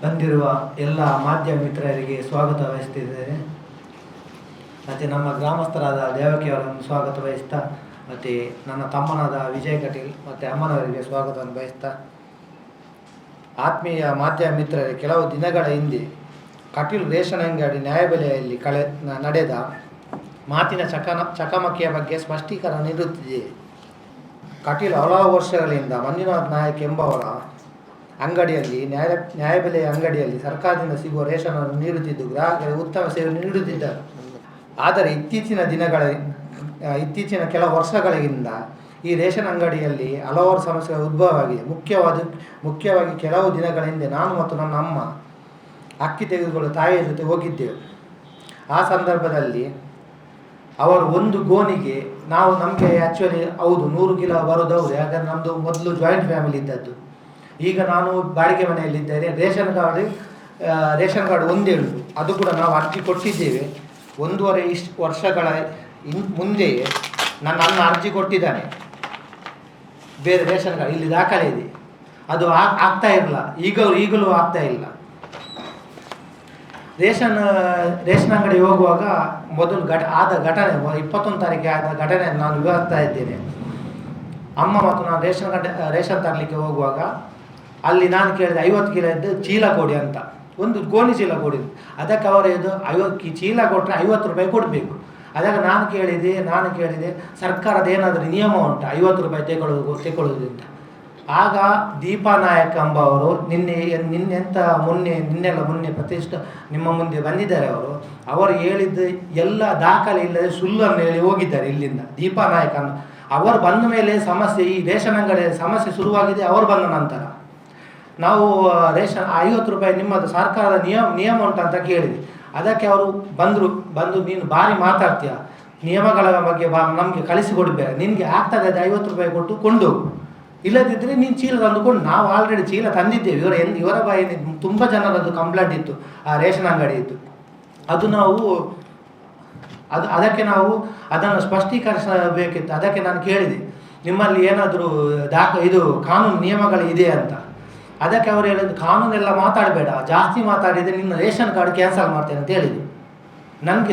ಬಂದಿರುವ ಎಲ್ಲ ಮಾಧ್ಯಮ ಮಿತ್ರರಿಗೆ ಸ್ವಾಗತ ವಹಿಸ್ತಿದ್ದೇನೆ. ಮತ್ತು ನಮ್ಮ ಗ್ರಾಮಸ್ಥರಾದ ದೇವಕಿ ಅವರನ್ನು ಸ್ವಾಗತ ವಹಿಸ್ತಾ, ಮತ್ತು ನನ್ನ ತಮ್ಮನಾದ ವಿಜಯ್ ಕಟೀಲ್ ಮತ್ತು ಅಮ್ಮನವರಿಗೆ ಸ್ವಾಗತವನ್ನು ಬಯಸ್ತಾ, ಆತ್ಮೀಯ ಮಾಧ್ಯಮ ಮಿತ್ರರೇ, ಕೆಲವು ದಿನಗಳ ಹಿಂದೆ ಕಟೀಲ್ ರೇಷನ್ ಅಂಗಡಿ ನ್ಯಾಯಬೆಲೆಯಲ್ಲಿ ನಡೆದ ಮಾತಿನ ಚಕಮಕಿಯ ಬಗ್ಗೆ ಸ್ಪಷ್ಟೀಕರಣ ನೀಡುತ್ತಿದೆ. ಕಟೀಲ್ ಹಲವು ವರ್ಷಗಳಿಂದ ಮಂಜುನಾಥ್ ನಾಯಕ್ ಎಂಬವರ ಅಂಗಡಿಯಲ್ಲಿ ನ್ಯಾಯಬೆಲೆಯ ಅಂಗಡಿಯಲ್ಲಿ ಸರ್ಕಾರದಿಂದ ಸಿಗುವ ರೇಷನನ್ನು ನೀಡುತ್ತಿದ್ದು ಗ್ರಾಹಕರಿಗೆ ಉತ್ತಮ ಸೇವೆ ನೀಡುತ್ತಿದ್ದರು. ಆದರೆ ಇತ್ತೀಚಿನ ಕೆಲವು ವರ್ಷಗಳಿಂದ ಈ ರೇಷನ್ ಅಂಗಡಿಯಲ್ಲಿ ಹಲವಾರು ಸಮಸ್ಯೆಗಳ ಉದ್ಭವವಾಗಿದೆ. ಮುಖ್ಯವಾಗಿ ಕೆಲವು ದಿನಗಳ ಹಿಂದೆ ನಾನು ಮತ್ತು ನನ್ನ ಅಮ್ಮ ಅಕ್ಕಿ ತೆಗೆದುಕೊಳ್ಳಲು ತಾಯಿಯ ಜೊತೆ ಹೋಗಿದ್ದೆವು. ಆ ಸಂದರ್ಭದಲ್ಲಿ ಅವರು ಒಂದು ಗೋನಿಗೆ ನಮಗೆ ಆ್ಯಕ್ಚುಲಿ ಹೌದು 100 ಕಿಲೋ ಬರೋದು ಹೌದು, ಯಾಕಂದರೆ ನಮ್ಮದು ಮೊದಲು ಜಾಯಿಂಟ್ ಫ್ಯಾಮಿಲಿ ಇದ್ದದ್ದು. ಈಗ ನಾನು ಬಾಡಿಗೆ ಮನೆಯಲ್ಲಿದ್ದೇನೆ. ರೇಷನ್ ಕಾರ್ಡ್ ಒಂದೇ ಉಂಟು, ಅದು ಕೂಡ ನಾವು ಅರ್ಜಿ ಕೊಟ್ಟಿದ್ದೇವೆ. 1.5 ವರ್ಷಗಳ ಮುಂದೆಯೇ ನನ್ನ ಅಣ್ಣ ಅರ್ಜಿ ಕೊಟ್ಟಿದ್ದಾನೆ ಬೇರೆ ರೇಷನ್ ಕಾರ್ಡ್, ಇಲ್ಲಿ ದಾಖಲೆ ಇದೆ. ಅದು ಆಗ್ತಾ ಇರಲ್ಲ, ಈಗಲೂ ಆಗ್ತಾ ಇಲ್ಲ. ರೇಷನ್ ಅಂಗಡಿ ಹೋಗುವಾಗ ಮೊದಲು ಆದ ಘಟನೆ 21 ತಾರೀಕಿಗೆ ಆದ ಘಟನೆ ನಾನು ವಿವರಿಸ್ತಾ ಇದ್ದೇನೆ. ಅಮ್ಮ ಮತ್ತು ನಾನು ರೇಷನ್ ತರಲಿಕ್ಕೆ ಹೋಗುವಾಗ ಅಲ್ಲಿ ನಾನು ಕೇಳಿದೆ 50 ಕಿಲೋ ಇದ್ದು ಚೀಲ ಕೊಡಿ ಅಂತ, ಒಂದು ಗೋಣಿ ಚೀಲ ಕೊಡಿ. ಅದಕ್ಕೆ ಅವರು ಇದು 50 ಚೀಲ ಕೊಟ್ಟರೆ 50 ರೂಪಾಯಿ ಕೊಡಬೇಕು. ಅದಕ್ಕೆ ನಾನು ಕೇಳಿದೆ ಸರ್ಕಾರದ ಏನಾದರೂ ನಿಯಮ ಉಂಟು 50 ರೂಪಾಯಿ ತಗೊಳ್ಳೋದು ಅಂತ. ಆಗ ದೀಪಾ ನಾಯಕ್ ಎಂಬವರು ಮೊನ್ನೆ ಪ್ರತಿಷ್ಠೆ ನಿಮ್ಮ ಮುಂದೆ ಬಂದಿದ್ದಾರೆ. ಅವರು ಹೇಳಿದ್ದು ಎಲ್ಲ ದಾಖಲೆ ಇಲ್ಲದೆ ಸುಳ್ಳನ್ನು ಹೇಳಿ ಹೋಗಿದ್ದಾರೆ ಇಲ್ಲಿಂದ. ದೀಪಾ ನಾಯಕ್ ಅವರು ಬಂದ ಮೇಲೆ ಈ ರೇಷನ್ ಅಂಗಡಿಯ ಸಮಸ್ಯೆ ಶುರುವಾಗಿದೆ. ಅವರು ಬಂದ ನಂತರ ನಾವು ರೇಷನ್ 50 ರೂಪಾಯಿ ನಿಮ್ಮದು ಸರ್ಕಾರದ ನಿಯಮ ಉಂಟು ಅಂತ ಕೇಳಿದೆ. ಅದಕ್ಕೆ ಅವರು ಬಂದು ನೀನು ಭಾರಿ ಮಾತಾಡ್ತೀಯ, ನಿಯಮಗಳ ಬಗ್ಗೆ ನಮಗೆ ಕಳಿಸಿಕೊಡ್ಬೇಡ, ನಿನಗೆ ಆಗ್ತದೆ ಅದು 50 ರೂಪಾಯಿ ಕೊಟ್ಟು ಕೊಂಡೋಗು, ಇಲ್ಲದಿದ್ದರೆ ನೀನು ಚೀಲ ತಂದುಕೊಂಡು. ನಾವು ಆಲ್ರೆಡಿ ಚೀಲ ತಂದಿದ್ದೇವೆ. ಇವರ ಬಾಯಲ್ಲಿ ತುಂಬ ಜನರದ್ದು ಕಂಪ್ಲೇಂಟ್ ಇತ್ತು ಆ ರೇಷನ್ ಅಂಗಡಿ ಇತ್ತು. ಅದಕ್ಕೆ ನಾವು ಅದನ್ನು ಸ್ಪಷ್ಟೀಕರಿಸಬೇಕಿತ್ತು. ಅದಕ್ಕೆ ನಾನು ಕೇಳಿದೆ ನಿಮ್ಮಲ್ಲಿ ಏನಾದರೂ ಇದು ಕಾನೂನು ನಿಯಮಗಳು ಇದೆ ಅಂತ. ಅದಕ್ಕೆ ಅವರು ಹೇಳಿದ್ದು ಕಾನೂನೆಲ್ಲ ಮಾತಾಡಬೇಡ, ಜಾಸ್ತಿ ಮಾತಾಡಿದರೆ ನಿನ್ನ ರೇಷನ್ ಕಾರ್ಡ್ ಕ್ಯಾನ್ಸಲ್ ಮಾಡ್ತೇನೆ ಅಂತ ಹೇಳಿದರು.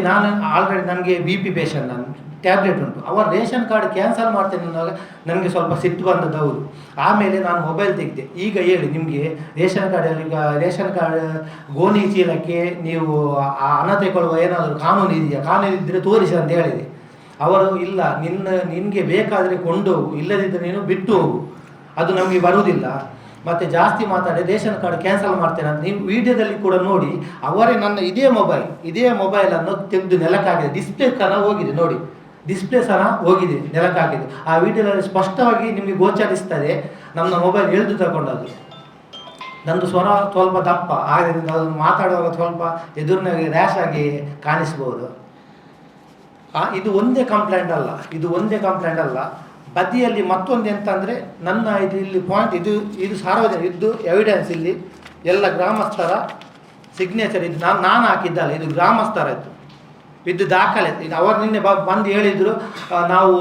ನಾನು ಆಲ್ರೆಡಿ ನನಗೆ BP ಪೇಷಂಟ್, ನಾನು ಟ್ಯಾಬ್ಲೆಟ್ ಉಂಟು. ಅವರು ರೇಷನ್ ಕಾರ್ಡ್ ಕ್ಯಾನ್ಸಲ್ ಮಾಡ್ತೇನೆ ಅನ್ನೋವಾಗ ನನಗೆ ಸ್ವಲ್ಪ ಸಿಟ್ಟು ಬಂದದ್ದು ಹೌದು. ಆಮೇಲೆ ನಾನು ಮೊಬೈಲ್ ತೆಗೆದೆ. ಈಗ ಹೇಳಿ ನಿಮಗೆ ರೇಷನ್ ಕಾರ್ಡ್ ಗೋಣಿ ಚೀಲಕ್ಕೆ ನೀವು ಹಣ ತಗೊಳ್ಳುವ ಏನಾದರೂ ಕಾನೂನು ಇದೆಯಾ, ಕಾನೂನು ಇದ್ದರೆ ತೋರಿಸಿ ಅಂತ ಹೇಳಿದೆ. ಅವರು ಇಲ್ಲ, ನಿನಗೆ ಬೇಕಾದರೆ ಕೊಂಡೋಗು, ಇಲ್ಲದಿದ್ದರೆ ನೀನು ಬಿಟ್ಟು ಹೋಗು, ಅದು ನಮಗೆ ಬರುವುದಿಲ್ಲ, ಮತ್ತು ಜಾಸ್ತಿ ಮಾತಾಡಿ ರೇಷನ್ ಕಾರ್ಡ್ ಕ್ಯಾನ್ಸಲ್ ಮಾಡ್ತೇನೆ ಅಂತ. ನೀವು ವಿಡಿಯೋದಲ್ಲಿ ಕೂಡ ನೋಡಿ, ಅವರೇ ನನ್ನ ಇದೇ ಮೊಬೈಲನ್ನು ತೆಗೆದು ನೆಲಕ್ಕಾಗಿದೆ. ಡಿಸ್ಪ್ಲೇ ಸಹ ಹೋಗಿದೆ ನೋಡಿ, ಡಿಸ್ಪ್ಲೇ ಸಹ ಹೋಗಿದೆ, ನೆಲಕ್ಕಾಗಿದೆ. ಆ ವಿಡಿಯೋದಲ್ಲಿ ಸ್ಪಷ್ಟವಾಗಿ ನಿಮಗೆ ಗೋಚರಿಸ್ತದೆ ನಮ್ಮ ಮೊಬೈಲ್ ಎಳೆದು ತಗೊಂಡದ್ದು. ನಂದು ಸ್ವರ ಸ್ವಲ್ಪ ದಪ್ಪ, ಆದ್ದರಿಂದ ಅದನ್ನು ಮಾತಾಡುವಾಗ ಸ್ವಲ್ಪ ಎದುರಿನಾಗೆ ರ್ಯಾಶ್ ಆಗಿ ಕಾಣಿಸ್ಬೋದು. ಇದು ಒಂದೇ ಕಂಪ್ಲೇಂಟ್ ಅಲ್ಲ. ಬದಿಯಲ್ಲಿ ಮತ್ತೊಂದು ಎಂತಂದರೆ ನನ್ನ ಇಲ್ಲಿ ಪಾಯಿಂಟ್ ಇದು ಸಾರ್ವಜನಿಕ, ಇದು ಎವಿಡೆನ್ಸ್, ಇಲ್ಲಿ ಎಲ್ಲ ಗ್ರಾಮಸ್ಥರ ಸಿಗ್ನೇಚರ್, ಇದು ನಾನು ಹಾಕಿದ್ದಲ್ಲ, ಇದು ಗ್ರಾಮಸ್ಥರದ್ದು, ಇದು ದಾಖಲೆ. ಇದು ಅವರು ನಿನ್ನೆ ಬಂದು ಹೇಳಿದರು. ನಾವು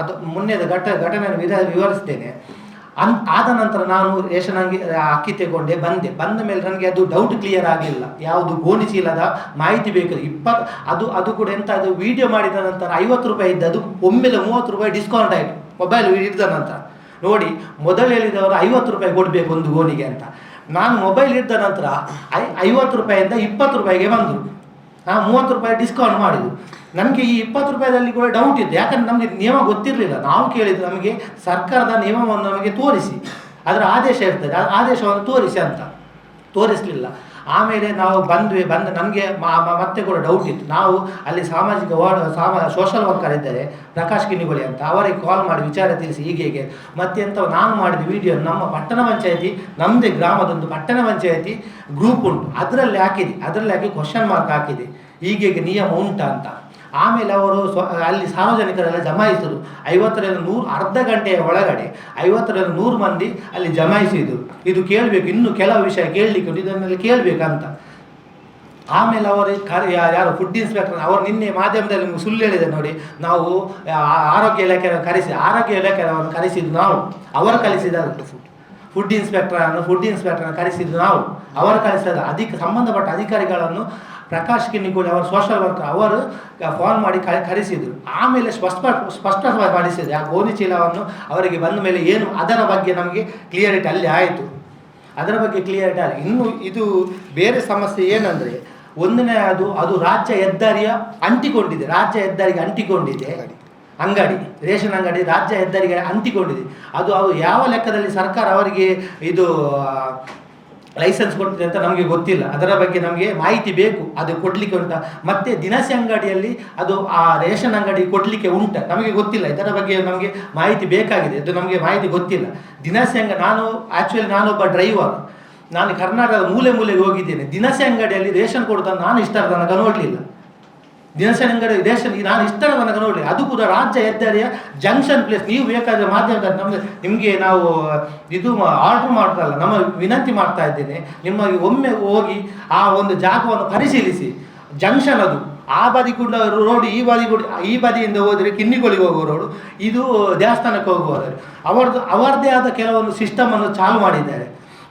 ಅದು ಮೊನ್ನೆದ ಘಟನೆಯನ್ನು ವಿವರಿಸ್ತೇನೆ. ಆದ ನಂತರ ನಾನು ರೇಷನ್ ಅಕ್ಕಿ ತಗೊಂಡೆ ಬಂದ ಮೇಲೆ ನನಗೆ ಅದು ಡೌಟ್ ಕ್ಲಿಯರ್ ಆಗಲಿಲ್ಲ. ಯಾವುದು ಗೋಣಿ ಚೀಲದ ಮಾಹಿತಿ ಬೇಕು. ಅದು ಕೂಡ ಎಂತ, ಅದು ವಿಡಿಯೋ ಮಾಡಿದ ನಂತರ 50 ರೂಪಾಯಿ ಇದ್ದದು ಒಮ್ಮೆಲೆ 30 ರೂಪಾಯಿ ಡಿಸ್ಕೌಂಟ್ ಆಯಿತು ಮೊಬೈಲ್ ಹಿಡಿದ ನಂತರ. ನೋಡಿ, ಮೊದಲು ಹೇಳಿದವರು 50 ರೂಪಾಯಿ ಕೊಡಬೇಕು ಒಂದು ಗೋಣಿಗೆ ಅಂತ. ನಾನು ಮೊಬೈಲ್ ಹಿಡಿದ ನಂತರ 50 ರೂಪಾಯಿಂದ 20 ರೂಪಾಯಿಗೆ ಬಂದರು. 30 ರೂಪಾಯಿ ಡಿಸ್ಕೌಂಟ್ ಮಾಡಿದರು. ನನಗೆ ಈ 20 ರೂಪಾಯಿದಲ್ಲಿ ಕೂಡ ಡೌಟ್ ಇತ್ತು, ಯಾಕಂದರೆ ನಮಗೆ ನಿಯಮ ಗೊತ್ತಿರಲಿಲ್ಲ. ನಾವು ಕೇಳಿದ್ದು ನಮಗೆ ಸರ್ಕಾರದ ನಿಯಮವನ್ನು ನಮಗೆ ತೋರಿಸಿ, ಅದರ ಆದೇಶ ಇರ್ತದೆ, ಆದೇಶವನ್ನು ತೋರಿಸಿ ಅಂತ. ತೋರಿಸಲಿಲ್ಲ. ಆಮೇಲೆ ನಾವು ಬಂದು ನನಗೆ ಮತ್ತೆ ಕೂಡ ಡೌಟ್ ಇತ್ತು. ನಾವು ಅಲ್ಲಿ ಸೋಷಲ್ ವರ್ಕರ್ ಇದ್ದಾರೆ ಪ್ರಕಾಶ್ ಕಿನಿಗೋಳಿ ಅಂತ, ಅವರಿಗೆ ಕಾಲ್ ಮಾಡಿ ವಿಚಾರ ತಿಳಿಸಿ ಹೀಗೆ ಮತ್ತೆ ಅಂತ ನಾನು ಮಾಡಿದ ವಿಡಿಯೋ ನಮ್ಮ ಪಟ್ಟಣ ಪಂಚಾಯತಿ, ನಮ್ಮದೇ ಗ್ರಾಮದೊಂದು ಪಟ್ಟಣ ಪಂಚಾಯತಿ ಗ್ರೂಪ್ ಉಂಟು, ಅದರಲ್ಲಿ ಹಾಕಿ ಕ್ವಶನ್ ಮಾರ್ಕ್ ಹಾಕಿದೆ, ಹೀಗೆ ನಿಯಮ ಉಂಟಾ ಅಂತ. ಆಮೇಲೆ ಅವರು ಅಲ್ಲಿ ಸಾರ್ವಜನಿಕರೆಲ್ಲ ಜಮಾಯಿಸಿದರು. 50ರಿಂದ 100, ಅರ್ಧ ಗಂಟೆಯ ಒಳಗಡೆ 50ರಿಂದ 100 ಮಂದಿ ಅಲ್ಲಿ ಜಮಾಯಿಸಿದರು. ಇದು ಕೇಳಬೇಕು, ಇನ್ನೂ ಕೆಲವು ವಿಷಯ ಕೇಳಲಿಕ್ಕೆ ಉಂಟು, ಇದನ್ನೆಲ್ಲ ಕೇಳಬೇಕಂತ. ಆಮೇಲೆ ಅವರು ಯಾರು ಫುಡ್ ಇನ್ಸ್ಪೆಕ್ಟರ್ ಅವರು ನಿನ್ನೆ ಮಾಧ್ಯಮದಲ್ಲಿ ನಿಮಗೆ ಸುಳ್ಳು ಹೇಳಿದೆ ನೋಡಿ. ನಾವು ಆರೋಗ್ಯ ಇಲಾಖೆಯನ್ನು ಕರೆಸಿದ್ದು ನಾವು, ಅವರು ಕಲಿಸಿದ್ದಾರೆ. ಫುಡ್ ಇನ್ಸ್ಪೆಕ್ಟರನ್ನು ಕರೆಸಿದ್ದು ನಾವು. ಅವರು ಕಳಿಸಿದ ಸಂಬಂಧಪಟ್ಟ ಅಧಿಕಾರಿಗಳನ್ನು ಪ್ರಕಾಶ್ ಕಿನ್ನಿಕೋಳಿ ಅವರು ಸೋಷಲ್ ವರ್ಕರ್ ಅವರು ಫೋನ್ ಮಾಡಿ ಕರೆಸಿದರು. ಆಮೇಲೆ ಸ್ಪಷ್ಟಪಡಿಸಿದ್ರು ಆ ಗೋಧಿ ಚೀಲವನ್ನು ಅವರಿಗೆ ಬಂದ ಮೇಲೆ ಏನು ಅದರ ಬಗ್ಗೆ ನಮಗೆ ಕ್ಲಿಯರಿಟಿ ಅಲ್ಲಿ ಆಯಿತು. ಅದರ ಬಗ್ಗೆ ಕ್ಲಿಯರಿಟಿ ಆಯಿತು. ಇನ್ನು ಇದು ಬೇರೆ ಸಮಸ್ಯೆ ಏನಂದರೆ, ಒಂದನೇ ಅದು ರಾಜ್ಯ ಹೆದ್ದಾರಿಗೆ ಅಂಟಿಕೊಂಡಿದೆ ಅಂಗಡಿ, ರೇಷನ್ ಅಂಗಡಿ ರಾಜ್ಯ ಹೆದ್ದಾರಿಗೆ ಅಂಟಿಕೊಂಡಿದೆ. ಅದು ಯಾವ ಲೆಕ್ಕದಲ್ಲಿ ಸರ್ಕಾರ ಅವರಿಗೆ ಇದು ಲೈಸೆನ್ಸ್ ಕೊಡ್ತಿದೆ ಅಂತ ನಮಗೆ ಗೊತ್ತಿಲ್ಲ. ಅದರ ಬಗ್ಗೆ ನಮಗೆ ಮಾಹಿತಿ ಬೇಕು, ಅದು ಕೊಡಲಿಕ್ಕೆ ಉಂಟಾ, ಮತ್ತು ದಿನಸಿ ಅಂಗಡಿಯಲ್ಲಿ ಅದು ಆ ರೇಷನ್ ಅಂಗಡಿ ಕೊಡಲಿಕ್ಕೆ ಉಂಟಾ ನಮಗೆ ಗೊತ್ತಿಲ್ಲ. ಇದರ ಬಗ್ಗೆ ನಮಗೆ ಮಾಹಿತಿ ಬೇಕಾಗಿದೆ, ಇದು ನಮಗೆ ಮಾಹಿತಿ ಗೊತ್ತಿಲ್ಲ. ದಿನಸಿ ನಾನೊಬ್ಬ ಡ್ರೈವರ್, ನಾನು ಕರ್ನಾಟಕದ ಮೂಲೆಗೆ ಹೋಗಿದ್ದೇನೆ. ದಿನಸಿ ಅಂಗಡಿಯಲ್ಲಿ ರೇಷನ್ ಕೊಡ್ತಾನೆ ನಾನು ಇಷ್ಟರ ತನಕ ನೋಡಲಿಲ್ಲ. ದಿನಸಿ ಅಂಗಡಿ ನಾನು ಇಷ್ಟರ ತನಕ ನೋಡಲಿಲ್ಲ. ಅದು ಕೂಡ ರಾಜ್ಯ ಹೆದ್ದಾರಿಯ ಜಂಕ್ಷನ್ ಪ್ಲೇಸ್. ನೀವು ಬೇಕಾದರೆ ಮಾಧ್ಯಮದಲ್ಲಿ ನಿಮಗೆ ನಾವು ಇದು ಆರ್ಡರ್ ಮಾಡ್ತಲ್ಲ, ನಮ್ಮ ವಿನಂತಿ ಮಾಡ್ತಾ ಇದ್ದೇನೆ, ನಿಮಗೆ ಒಮ್ಮೆ ಹೋಗಿ ಆ ಒಂದು ಜಾಗವನ್ನು ಪರಿಶೀಲಿಸಿ. ಜಂಕ್ಷನ್ ಅದು, ಆ ಬದಿ ಕೂಡ ರೋಡ್, ಈ ಬದಿಯಿಂದ ಹೋದರೆ ಕಿನ್ನಿಕೋಳಿಗೆ ಹೋಗುವ ರೋಡು, ಇದು ದೇವಸ್ಥಾನಕ್ಕೆ ಹೋಗುವವರು. ಅವರದ್ದೇ ಆದ ಕೆಲವೊಂದು ಸಿಸ್ಟಮನ್ನು ಚಾಲು ಮಾಡಿದ್ದಾರೆ.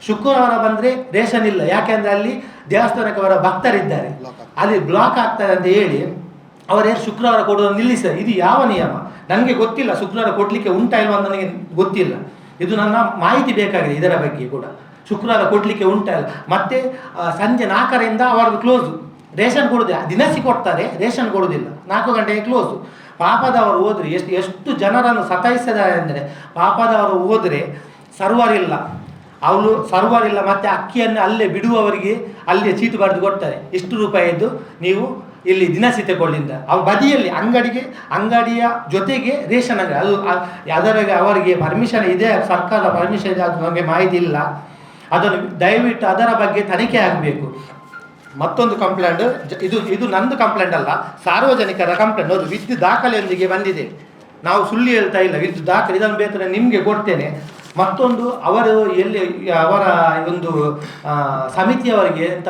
ಶುಕ್ರವಾರ ಬಂದರೆ ರೇಷನ್ ಇಲ್ಲ, ಯಾಕೆಂದರೆ ಅಲ್ಲಿ ದೇವಸ್ಥಾನಕ್ಕೆ ಅವರ ಭಕ್ತರಿದ್ದಾರೆ, ಅಲ್ಲಿ ಬ್ಲಾಕ್ ಆಗ್ತಾರೆ ಅಂತ ಹೇಳಿ ಅವರೇನು ಶುಕ್ರವಾರ ಕೊಡೋದು ನಿಲ್ಲಿಸಿದ್ದಾರೆ. ಇದು ಯಾವ ನಿಯಮ ನನಗೆ ಗೊತ್ತಿಲ್ಲ. ಶುಕ್ರವಾರ ಕೊಡಲಿಕ್ಕೆ ಉಂಟಾ ಇಲ್ವಾ ಅಂತ ನನಗೆ ಗೊತ್ತಿಲ್ಲ. ಇದು ನನ್ನ ಮಾಹಿತಿ ಬೇಕಾಗಿದೆ ಇದರ ಬಗ್ಗೆ ಕೂಡ. ಶುಕ್ರವಾರ ಕೊಡಲಿಕ್ಕೆ ಉಂಟಾ ಇಲ್ಲ. ಮತ್ತು ಸಂಜೆ 4ರಿಂದ ಅವರದ್ದು ಕ್ಲೋಸು. ರೇಷನ್ ಕೊಡೋದು ದಿನಸಿ ಕೊಡ್ತಾರೆ, ರೇಷನ್ ಕೊಡೋದಿಲ್ಲ. 4 ಗಂಟೆಗೆ ಕ್ಲೋಸು. ಪಾಪದವರು ಹೋದರೆ ಎಷ್ಟು ಜನರನ್ನು ಸತಾಯಿಸಿದ್ದಾರೆ ಅಂದರೆ, ಪಾಪದವರು ಹೋದರೆ ಸರ್ವರ್ ಇಲ್ಲ, ಮತ್ತು ಅಕ್ಕಿಯನ್ನು ಅಲ್ಲೇ ಬಿಡುವವರಿಗೆ ಅಲ್ಲೇ ಚೀಟು ಬರೆದು ಕೊಡ್ತಾರೆ. ಇಷ್ಟು ರೂಪಾಯಿದ್ದು ನೀವು ಇಲ್ಲಿ ದಿನಸಿ ತಗೊಳ್ಳಿಂದ. ಅವ್ರ ಬದಿಯಲ್ಲಿ ಅಂಗಡಿಯ ಜೊತೆಗೆ ರೇಷನ್ ಅಂಗಡಿ, ಅದರ ಅವರಿಗೆ ಪರ್ಮಿಷನ್ ಇದೆ, ಸರ್ಕಾರದ ಪರ್ಮಿಷನ್ ಇದೆ, ಅದು ನಮಗೆ ಮಾಹಿತಿ ಇಲ್ಲ. ಅದನ್ನು ದಯವಿಟ್ಟು ಅದರ ಬಗ್ಗೆ ತನಿಖೆ ಆಗಬೇಕು. ಮತ್ತೊಂದು ಕಂಪ್ಲೇಂಟ್, ಇದು ನಂದು ಕಂಪ್ಲೇಂಟ್ ಅಲ್ಲ, ಸಾರ್ವಜನಿಕರ ಕಂಪ್ಲೇಂಟ್. ಅದು ವಿದ್ಯುತ್ ದಾಖಲೆಯೊಂದಿಗೆ ಬಂದಿದೆ, ನಾವು ಸುಳ್ಳು ಹೇಳ್ತಾ ಇಲ್ಲ. ವಿದ್ಯುತ್ ದಾಖಲೆ ಇದನ್ನು ಬೇಕಾದ್ರೆ ನಿಮಗೆ ಕೊಡ್ತೇನೆ. ಮತ್ತೊಂದು ಅವರ ಒಂದು ಸಮಿತಿಯವರಿಗೆ ಅಂತ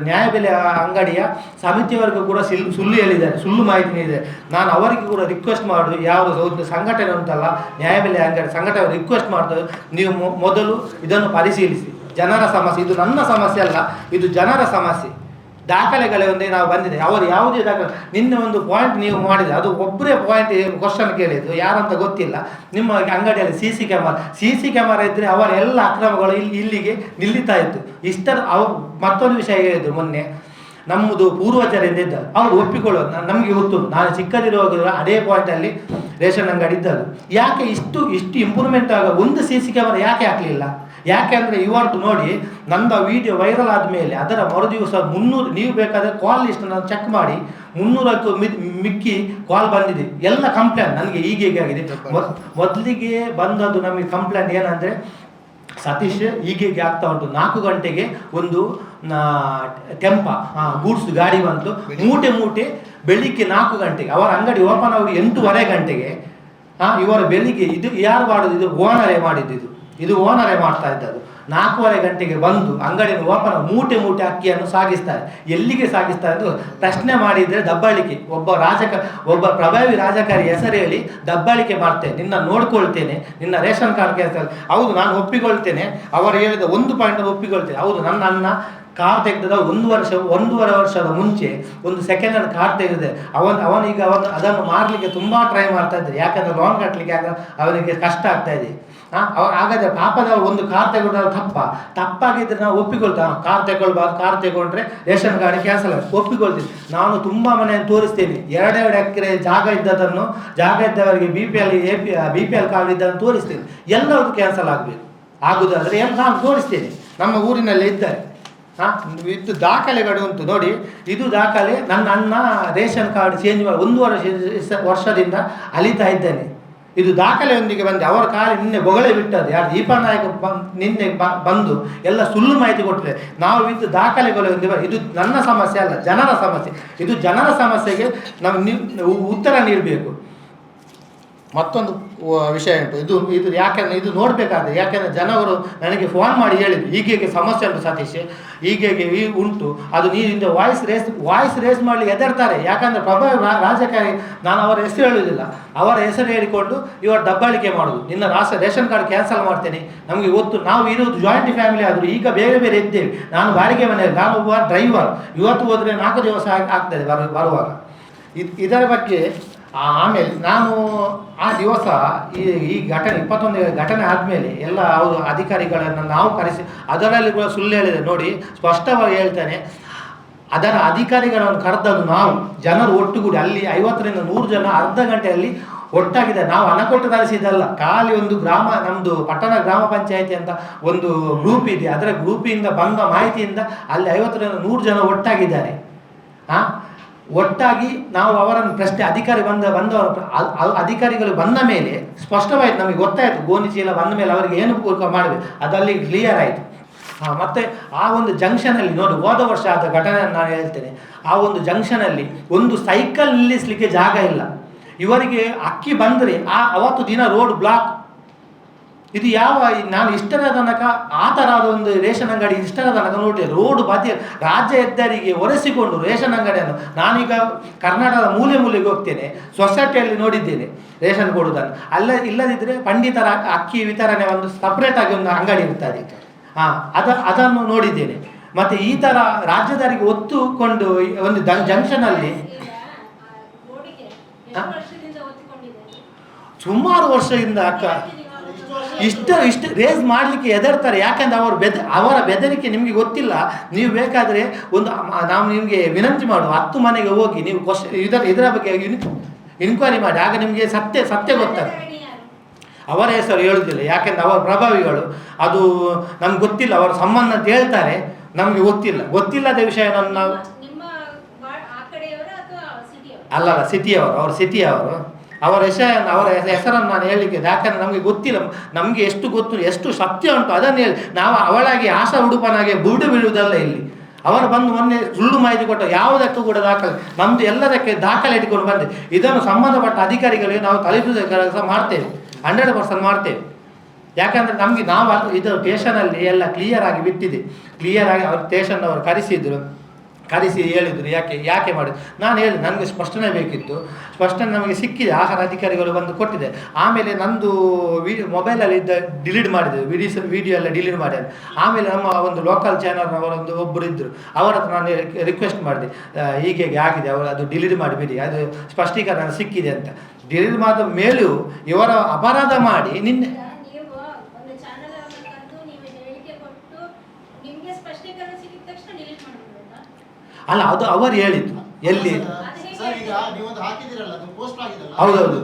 ನ್ಯಾಯಬೆಲೆ ಅಂಗಡಿಯ ಸಮಿತಿಯವರಿಗೂ ಕೂಡ ಸುಳ್ಳು ಹೇಳಿದ್ದಾರೆ, ಸುಳ್ಳು ಮಾಹಿತಿ ಇದೆ. ನಾನು ಅವರಿಗೆ ಕೂಡ ರಿಕ್ವೆಸ್ಟ್ ಮಾಡೋದು, ಒಂದು ಸಂಘಟನೆ ಉಂಟಲ್ಲ ನ್ಯಾಯಬೆಲೆ ಅಂಗಡಿ ಸಂಘಟನೆ ರಿಕ್ವೆಸ್ಟ್ ಮಾಡ್ತೇವೆ, ನೀವು ಮೊದಲು ಇದನ್ನು ಪರಿಶೀಲಿಸಿ. ಜನರ ಸಮಸ್ಯೆ, ಇದು ನನ್ನ ಸಮಸ್ಯೆ ಅಲ್ಲ, ಇದು ಜನರ ಸಮಸ್ಯೆ. ದಾಖಲೆಗಳೇ ಒಂದೇ ನಾವು ಬಂದಿದೆ, ಅವರು ಯಾವುದೇ ದಾಖಲೆ. ನಿನ್ನೆ ಒಂದು ಪಾಯಿಂಟ್ ನೀವು ಮಾಡಿದೆ, ಅದು ಒಬ್ಬರೇ ಪಾಯಿಂಟ್ ಕ್ವಶನ್ ಕೇಳಿದ್ದು, ಯಾರಂತ ಗೊತ್ತಿಲ್ಲ. ನಿಮ್ಮ ಅಂಗಡಿಯಲ್ಲಿ ಸಿ ಸಿ ಕ್ಯಾಮರಾ ಇದ್ದರೆ ಅವರ ಎಲ್ಲ ಅಕ್ರಮಗಳು ಇಲ್ಲಿಗೆ ನಿಲ್ಲಿತಾ ಇತ್ತು. ಮತ್ತೊಂದು ವಿಷಯ ಹೇಳಿದ್ರು ಮೊನ್ನೆ, ನಮ್ಮದು ಪೂರ್ವಜರಿಂದ ಇದ್ದದ್ದು, ಅವರು ಒಪ್ಪಿಕೊಳ್ಳೋದು ನಮಗೆ ಗೊತ್ತು. ನಾನು ಚಿಕ್ಕದಿರುವಾಗ ಅದೇ ಪಾಯಿಂಟಲ್ಲಿ ರೇಷನ್ ಅಂಗಡಿ ಇದ್ದದ್ದು. ಯಾಕೆ ಇಷ್ಟು ಇಂಪ್ರೂವ್ಮೆಂಟ್ ಒಂದು ಸಿ ಸಿ ಕ್ಯಾಮರಾ ಯಾಕೆ ಹಾಕಲಿಲ್ಲ? ಯಾಕೆಂದರೆ ಇವತ್ತು ನೋಡಿ, ನನ್ನ ವಿಡಿಯೋ ವೈರಲ್ ಆದಮೇಲೆ ಅದರ ಮರುದಿವಸ 300, ನೀವು ಬೇಕಾದರೆ ಕಾಲ್ ಲಿಸ್ಟ್ ನಾನು ಚೆಕ್ ಮಾಡಿ 300ಕ್ಕೂ ಮಿಕ್ಕಿ ಕಾಲ್ ಬಂದಿದೆ. ಎಲ್ಲ ಕಂಪ್ಲೇಂಟ್ ನನಗೆ ಹೀಗೆ ಆಗಿದೆ. ಮೊದಲಿಗೆ ಬಂದದ್ದು ನಮಗೆ ಕಂಪ್ಲೇಂಟ್ ಏನಂದರೆ, ಸತೀಶ್ ಹೀಗೆ ಆಗ್ತಾ ಉಂಟು, 4 ಗಂಟೆಗೆ ಒಂದು ಟೆಂಪ ಗೂಡ್ಸ್ ಗಾಡಿ ಬಂತು, ಮೂಟೆ ಬೆಳಿಗ್ಗೆ 4 ಗಂಟೆಗೆ. ಅವರ ಅಂಗಡಿ ಓಪನ್ ಆಗಿ 8:15 ಗಂಟೆಗೆ. ಇವರ ಬೆಳಿಗ್ಗೆ ಇದು ಯಾರು ಮಾಡೋದು? ಇದು ಓನರೇ ಮಾಡಿದ್ದು, ಇದು ಓನರೇ ಮಾಡ್ತಾ ಇದ್ದದ್ದು. 4:15 ಗಂಟೆಗೆ ಬಂದು ಅಂಗಡಿಯನ್ನು ಓಪನ್ ಮೂಟೆ ಅಕ್ಕಿಯನ್ನು ಸಾಗಿಸ್ತಾರೆ. ಎಲ್ಲಿಗೆ ಸಾಗಿಸ್ತಾರೆ ಅಂತ ಪ್ರಶ್ನೆ ಮಾಡಿದರೆ ದಬ್ಬಾಳಿಕೆ. ಒಬ್ಬ ಪ್ರಭಾವಿ ರಾಜಕಾರಿ ಹೆಸರು ಹೇಳಿ ದಬ್ಬಾಳಿಕೆ ಮಾಡ್ತೇನೆ, ನಿನ್ನ ನೋಡ್ಕೊಳ್ತೇನೆ, ನಿನ್ನ ರೇಷನ್ ಕಾರ್ಡ್ ಕೆಲಸ. ಹೌದು, ನಾನು ಒಪ್ಪಿಕೊಳ್ತೇನೆ, ಅವರು ಹೇಳಿದ 1 ಪಾಯಿಂಟ್ ಒಪ್ಪಿಕೊಳ್ತೇನೆ. ಹೌದು, ನನ್ನ ಅಣ್ಣ ಕಾರ್ ತೆಗೆದ 1.5 ವರ್ಷದ ಮುಂಚೆ ಒಂದು ಸೆಕೆಂಡ್ ಹ್ಯಾಂಡ್ ಕಾರ್ ತೆಗೆದಿದೆ. ಅವನೀಗ ಅದನ್ನು ಮಾರಲಿಕ್ಕೆ ತುಂಬ ಟ್ರೈ ಮಾಡ್ತಾ ಇದ್ದಾರೆ, ಯಾಕಂದರೆ ಲೋನ್ ಕಟ್ಟಲಿಕ್ಕೆ ಅವನಿಗೆ ಕಷ್ಟ ಆಗ್ತಾ ಇದೆ. ಹಾಗಾದರೆ ಪಾಪದವರು ಒಂದು ಕಾರ್ ತಗೊಂಡ್ರೆ ತಪ್ಪಾಗಿದ್ದರೆ ನಾವು ಒಪ್ಪಿಕೊಳ್ತೇವೆ. ಕಾರ್ ತಗೊಳ್ಬಾರ್ದು, ಕಾರ್ ತಗೊಂಡ್ರೆ ರೇಷನ್ ಕಾರ್ಡ್ ಕ್ಯಾನ್ಸಲ್ ಆಗುತ್ತೆ, ಒಪ್ಪಿಕೊಳ್ತೀವಿ. ನಾನು ತುಂಬ ಮನೆಯನ್ನು ತೋರಿಸ್ತೇನೆ, 2 ಎಕರೆ ಜಾಗ ಇದ್ದವರಿಗೆ BPL ಕಾರ್ಡ್ ಇದ್ದನ್ನು ತೋರಿಸ್ತೇನೆ. ಎಲ್ಲವೂ ಕ್ಯಾನ್ಸಲ್ ಆಗಬೇಕು. ಆಗುದಾದರೆ ನಾನು ತೋರಿಸ್ತೇನೆ, ನಮ್ಮ ಊರಿನಲ್ಲೇ ಇದ್ದಾರೆ. ಇದು ದಾಖಲೆಗಳು ಉಂಟು ನೋಡಿ. ಇದು ದಾಖಲೆ, ನನ್ನ ಅಣ್ಣ ರೇಷನ್ ಕಾರ್ಡ್ ಚೇಂಜ್ ಮಾಡಿ 1 ವರ್ಷದಿಂದ ಅಲಿತಾ ಇದ್ದೇನೆ. ಇದು ದಾಖಲೆಯೊಂದಿಗೆ ಬಂದು ಅವರ ಕಾಲ ನಿನ್ನೆ ಬೊಗಳೆ ಬಿಟ್ಟದ್ದು ಯಾರು? ದೀಪಾನಾಯಕ ನಿನ್ನೆ ಬಂದು ಎಲ್ಲ ಸುಳ್ಳು ಮಾಹಿತಿ ಕೊಟ್ಟಿದೆ. ನಾವು ಇದು ದಾಖಲೆಗಳೊಂದಿಗೆ, ಇದು ನನ್ನ ಸಮಸ್ಯೆ ಅಲ್ಲ, ಜನರ ಸಮಸ್ಯೆ. ಇದು ಜನರ ಸಮಸ್ಯೆಗೆ ನಾವು ಉತ್ತರ ನೀಡಬೇಕು. ಮತ್ತೊಂದು ವಿಷಯ ಉಂಟು. ಇದು ಯಾಕೆಂದರೆ ಇದು ನೋಡಬೇಕಾದ್ರೆ, ಯಾಕೆಂದರೆ ಜನವರು ನನಗೆ ಫೋನ್ ಮಾಡಿ ಹೇಳಿದ್ರು ಹೀಗೆ ಸಮಸ್ಯೆ ಉಂಟು ಸತೀಶ್, ಹೀಗೆ ಉಂಟು, ಅದು ನೀರಿಂದ ವಾಯ್ಸ್ ರೇಸ್ ಮಾಡಲಿಕ್ಕೆ ಹೆದರ್ತಾರೆ. ಯಾಕಂದರೆ ಪ್ರಭಾವಿ ರಾಜಕಾರಿ, ನಾನು ಅವರ ಹೆಸರು ಹೇಳುವುದಿಲ್ಲ, ಅವರ ಹೆಸರು ಹೇಳಿಕೊಂಡು ಇವರು ದಬ್ಬಾಳಿಕೆ ಮಾಡೋದು, ನಿನ್ನ ರೇಷನ್ ಕಾರ್ಡ್ ಕ್ಯಾನ್ಸಲ್ ಮಾಡ್ತೇನೆ. ನಮಗೆ ಗೊತ್ತು, ನಾವು ಇರೋದು ಜಾಯಿಂಟ್ ಫ್ಯಾಮಿಲಿ ಆದರೂ ಈಗ ಬೇರೆ ಬೇರೆ ಇದ್ದೇವೆ. ನಾನು ಬಾಡಿಗೆ ಮನೆಯಲ್ಲಿ, ನಾನು ಒಬ್ಬ ಡ್ರೈವರ್, ಇವತ್ತು ಹೋದರೆ 4 ದಿವಸ ಆಗ್ತದೆ ಬರುವಾಗ. ಇದರ ಬಗ್ಗೆ ಆಮೇಲೆ ನಾನು ಆ ದಿವಸ ಈ ಘಟನೆ 21 ಘಟನೆ ಆದಮೇಲೆ ಎಲ್ಲ ಅವರು ಅಧಿಕಾರಿಗಳನ್ನು ನಾವು ಕರೆಸಿ, ಅದರಲ್ಲಿ ಕೂಡ ಸುಳ್ಳು ಹೇಳಿದೆ ನೋಡಿ, ಸ್ಪಷ್ಟವಾಗಿ ಹೇಳ್ತೇನೆ. ಅದರ ಅಧಿಕಾರಿಗಳನ್ನು ಕರೆದದ್ದು ನಾವು, ಜನರು ಒಟ್ಟುಗೂಡಿ ಅಲ್ಲಿ 50ರಿಂದ 100 ಜನ ಅರ್ಧ ಗಂಟೆಯಲ್ಲಿ ಒಟ್ಟಾಗಿದೆ. ನಾವು ಹಣ ಕೊಟ್ಟು ತರಿಸಿದ್ದಲ್ಲ, ಖಾಲಿ ಒಂದು ನಮ್ಮದು ಪಟ್ಟಣ ಗ್ರಾಮ ಪಂಚಾಯಿತಿ ಅಂತ ಒಂದು ಗ್ರೂಪ್ ಇದೆ, ಅದರ ಗ್ರೂಪಿಂದ ಬಂದ ಮಾಹಿತಿಯಿಂದ ಅಲ್ಲಿ 50ರಿಂದ 100 ಜನ ಒಟ್ಟಾಗಿದ್ದಾರೆ. ಒಟ್ಟಾಗಿ ನಾವು ಅವರನ್ನು ಪ್ರಶ್ನೆ, ಅಧಿಕಾರಿಗಳು ಬಂದ ಮೇಲೆ ಸ್ಪಷ್ಟವಾಯಿತು, ನಮಗೆ ಗೊತ್ತಾಯಿತು ಗೋಣಿಚೀಲ ಬಂದ ಮೇಲೆ ಅವರಿಗೆ ಏನು ಪೂರ್ವ ಮಾಡಬೇಕು, ಅದಲ್ಲಿ ಕ್ಲಿಯರ್ ಆಯಿತು. ಮತ್ತು ಆ ಒಂದು ಜಂಕ್ಷನಲ್ಲಿ ನೋಡಿ, ಹೋದ ವರ್ಷ ಆದ ಘಟನೆಯನ್ನು ನಾನು ಹೇಳ್ತೇನೆ. ಆ ಒಂದು ಜಂಕ್ಷನಲ್ಲಿ ಒಂದು ಸೈಕಲ್ ನಿಲ್ಲಿಸಲಿಕ್ಕೆ ಜಾಗ ಇಲ್ಲ. ಇವರಿಗೆ ಅಕ್ಕಿ ಬಂದರೆ ಅವತ್ತು ದಿನ ರೋಡ್ ಬ್ಲಾಕ್. ಇದು ನಾನು ಇಷ್ಟರ ತನಕ ಆ ಥರದ ಒಂದು ರೇಷನ್ ಅಂಗಡಿ ಇಷ್ಟರ ತನಕ ನೋಡಿ, ರೋಡ್ ಬದಿ ರಾಜ್ಯ ಹೆದ್ದಾರಿಗೆ ಒರೆಸಿಕೊಂಡು ರೇಷನ್ ಅಂಗಡಿಯನ್ನು, ನಾನೀಗ ಕರ್ನಾಟಕದ ಮೂಲೆಗೆ ಹೋಗ್ತೇನೆ, ಸೊಸೈಟಿಯಲ್ಲಿ ನೋಡಿದ್ದೇನೆ ರೇಷನ್ ಕೊಡುವುದನ್ನು. ಇಲ್ಲದಿದ್ದರೆ ಪಂಡಿತರ ಅಕ್ಕಿ ವಿತರಣೆ ಒಂದು ಸಪ್ರೇಟ್ ಆಗಿ ಒಂದು ಅಂಗಡಿ ಇರ್ತದೆ, ಅದನ್ನು ನೋಡಿದ್ದೇನೆ. ಮತ್ತು ಈ ಥರ ರಾಜ್ಯದಾರಿಗೆ ಒತ್ತುಕೊಂಡು ಒಂದು ಜಂಕ್ಷನಲ್ಲಿ ಸುಮಾರು ವರ್ಷದಿಂದ ಇಷ್ಟು ರೇಸ್ ಮಾಡಲಿಕ್ಕೆ ಹೆದರ್ತಾರೆ. ಯಾಕೆಂದ್ರೆ ಅವರ ಬೆದರಿಕೆ ನಿಮಗೆ ಗೊತ್ತಿಲ್ಲ. ನೀವು ಬೇಕಾದರೆ ನಾವು ನಿಮಗೆ ವಿನಂತಿ ಮಾಡುವ, 10 ಮನೆಗೆ ಹೋಗಿ ನೀವು ಇದರ ಬಗ್ಗೆ ಇನ್ಕ್ವೈರಿ ಮಾಡಿ, ಆಗ ನಿಮಗೆ ಸತ್ಯ ಗೊತ್ತಾಗ. ಅವರ ಹೆಸರು ಹೇಳುವುದಿಲ್ಲ, ಯಾಕೆಂದ್ರೆ ಅವರ ಪ್ರಭಾವಿಗಳು, ಅದು ನಮ್ಗೆ ಗೊತ್ತಿಲ್ಲ, ಅವರ ಸಂಬಂಧ ಅಂತ ಹೇಳ್ತಾರೆ, ನಮಗೆ ಗೊತ್ತಿಲ್ಲದ ವಿಷಯ ನಾವು ಅಲ್ಲ ಸಿಟಿಯವರು ಅವರ ಹೆಸರನ್ನು ನಾನು ಹೇಳಲಿಕ್ಕೆ, ಯಾಕಂದರೆ ನಮಗೆ ಗೊತ್ತಿಲ್ಲ. ನಮಗೆ ಎಷ್ಟು ಗೊತ್ತು, ಎಷ್ಟು ಸತ್ಯ ಉಂಟು ಅದನ್ನು ಹೇಳಿ, ನಾವು ಅವಳಾಗಿ ಆಶಾ ಉಡುಪನಾಗೆ ಬುರುಡು ಬೀಳುವುದಲ್ಲ ಇಲ್ಲಿ. ಅವರು ಬಂದು ಮೊನ್ನೆ ಸುಳ್ಳು ಮಾಹಿತಿ ಕೊಟ್ಟ, ಯಾವುದಕ್ಕೂ ಕೂಡ ದಾಖಲೆ, ನಮ್ಮದು ಎಲ್ಲದಕ್ಕೆ ದಾಖಲೆ ಇಟ್ಕೊಂಡು ಬಂದೆ. ಇದನ್ನು ಸಂಬಂಧಪಟ್ಟ ಅಧಿಕಾರಿಗಳಿಗೆ ನಾವು ತಲುಪಿಸುವ ಕೆಲಸ ಮಾಡ್ತೇವೆ, 100% ಮಾಡ್ತೇವೆ. ಯಾಕಂದರೆ ನಮಗೆ ಇದು ಸ್ಟೇಷನಲ್ಲಿ ಎಲ್ಲ ಕ್ಲಿಯರ್ ಆಗಿ ಬಿಟ್ಟಿದೆ. ಕ್ಲಿಯರ್ ಆಗಿ ಅವರು ಸ್ಟೇಷನ್ನವರು ಕರೆಸಿ ಹೇಳಿದರು ಯಾಕೆ ಮಾಡಿದ್ರು. ನಾನು ಹೇಳಿ ನನಗೆ ಸ್ಪಷ್ಟನೆ ಬೇಕಿತ್ತು, ಸ್ಪಷ್ಟನೆ ನಮಗೆ ಸಿಕ್ಕಿದೆ, ಆಹಾರ ಅಧಿಕಾರಿಗಳು ಬಂದು ಕೊಟ್ಟಿದೆ. ಆಮೇಲೆ ನಂದು ಮೊಬೈಲಲ್ಲಿ ಡಿಲೀಟ್ ಮಾಡಿದೆ, ವಿಡಿಯೋ ಎಲ್ಲ ಡಿಲೀಟ್ ಮಾಡಿದೆ. ಆಮೇಲೆ ನಮ್ಮ ಒಂದು ಲೋಕಲ್ ಚಾನಲ್ನವರೊಂದು ಒಬ್ಬರು ಇದ್ದರು, ಅವರ ಹತ್ರ ನಾನು ರಿಕ್ವೆಸ್ಟ್ ಮಾಡಿದೆ, ಹೀಗೆ ಆಗಿದೆ, ಅವರು ಅದು ಡಿಲೀಟ್ ಮಾಡಿಬಿಡಿ, ಅದು ಸ್ಪಷ್ಟೀಕರಣ ಸಿಕ್ಕಿದೆ ಅಂತ. ಡಿಲೀಟ್ ಮಾಡಿದ ಮೇಲೂ ಇವರ ಅಪರಾಧ ಮಾಡಿ ನಿನ್ನೆ ಅಲ್ಲ, ಅದು ಅವರು ಹೇಳಿದ್ದು ಎಲ್ಲಿ. ಹೌದೌದು,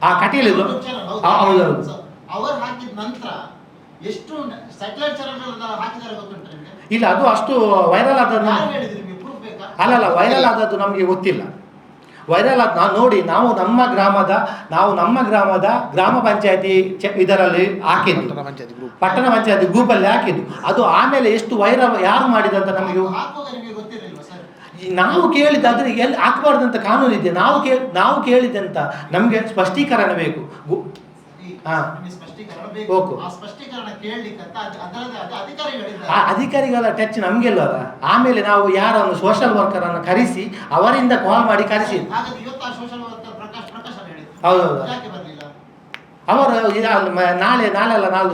ಆ ಕಟೀಲ್ ಹೌದೌದು. ಇಲ್ಲ, ಅದು ಅಷ್ಟು ವೈರಲ್ ಆದದ್ದು ಅಲ್ಲಲ್ಲ, ವೈರಲ್ ಆದದ್ದು ನಮಗೆ ಗೊತ್ತಿಲ್ಲ. ವೈರಲ್ ಆದ ನೋಡಿ, ನಾವು ನಮ್ಮ ಗ್ರಾಮದ ಗ್ರಾಮ ಪಂಚಾಯತಿ ಇದರಲ್ಲಿ ಹಾಕಿದ್ದು, ಪಟ್ಟಣ ಪಂಚಾಯತಿ ಗ್ರೂಪಲ್ಲಿ ಹಾಕಿದ್ದು. ಅದು ಆಮೇಲೆ ಎಷ್ಟು ವೈರಲ್ ಯಾರು ಮಾಡಿದಂತ ನಮಗೆ ನಾವು ಕೇಳಿದ್ದು, ಆದರೆ ಎಲ್ಲಿ ಹಾಕಬಾರ್ದಂತ ಕಾನೂನು ಇದೆ. ನಾವು ಕೇಳಿದಂತ ನಮಗೆ ಸ್ಪಷ್ಟೀಕರಣ ಬೇಕು. ಅಧಿಕಾರಿಗಳ ಟಚ್ ನಮ್ಗೆಲ್ಲ. ಆಮೇಲೆ ನಾವು ಯಾರನ್ನು ಸೋಷಿಯಲ್ ವರ್ಕರ್ ಅನ್ನು ಕರೆಸಿ ಅವರಿಂದ ಕಾಲ್ ಮಾಡಿ ಕರೆಸಿ, ಹೌದೌದು, ಅವರು ನಾಳೆ